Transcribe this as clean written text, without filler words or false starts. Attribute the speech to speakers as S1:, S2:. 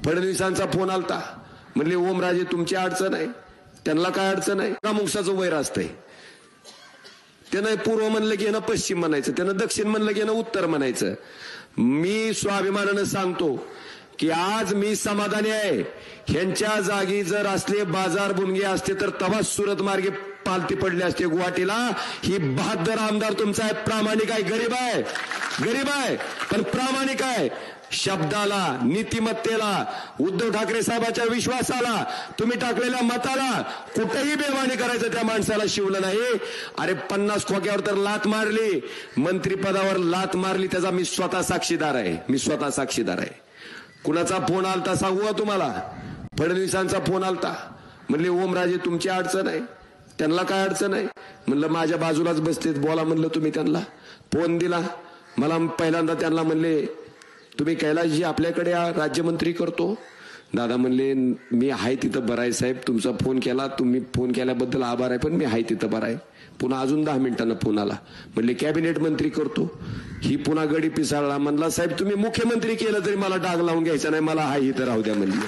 S1: फडणवीसांचा phone आलता, म्हणले ओमराजे तुमची अडचण आहे, त्यांना काय अडचण आहे? मुक्षाचं वैर असतंय. त्यानं पूर्व म्हणलं की ना पश्चिम म्हणायचं, त्यानं दक्षिण म्हणलं की ना उत्तर म्हणायचं. मी स्वाभिमानानं सांगतो की आज मी समाधानी आहे. ह्यांच्या जागी जर असले बाजार बुनगे असते तर तवाच सुरत मार्गे पालती पडले असते गुवाहाटीला. ही बहादर आमदार तुमचा आहे, प्रामाणिक आहे, गरीब आहे पण प्रामाणिक आहे. शब्दाला, नीतिमत्तेला, उद्धव ठाकरे साहेबांच्या विश्वासाला, तुम्ही टाकलेल्या मताला कुठेही बेमानी करायचं त्या माणसाला शिवलं नाही. अरे 50 खोक्यावर तर लात मारली, मंत्रिपदावर लात मारली, त्याचा मी स्वतः साक्षीदार आहे. कुणाचा फोन आलता सांगू तुम्हाला? फडणवीसांचा फोन आलता, म्हणले ओमराजे तुमची अडचण आहे, त्यांना काय अडचण आहे? म्हणलं माझ्या बाजूलाच बसतेत, बोला म्हणलं तुम्ही त्यांना. फोन दिला मला, पहिल्यांदा त्यांना म्हणले तुम्ही कैलासजी आपल्याकडे राज्यमंत्री करतो. दादा म्हणले मी आहे तिथं बरं आहे साहेब, तुमचा फोन केला, तुम्ही फोन केल्याबद्दल आभार आहे, पण मी आहे तिथं बरं आहे. पुन्हा अजून 10 मिनिटांना फोन आला, म्हणले कॅबिनेट मंत्री करतो. ही पुन्हा गडी पिसाळला. म्हणला साहेब तुम्ही मुख्यमंत्री केलं तरी मला डाग लावून घ्यायचा नाही, मला हा इथं राहू द्या म्हणले.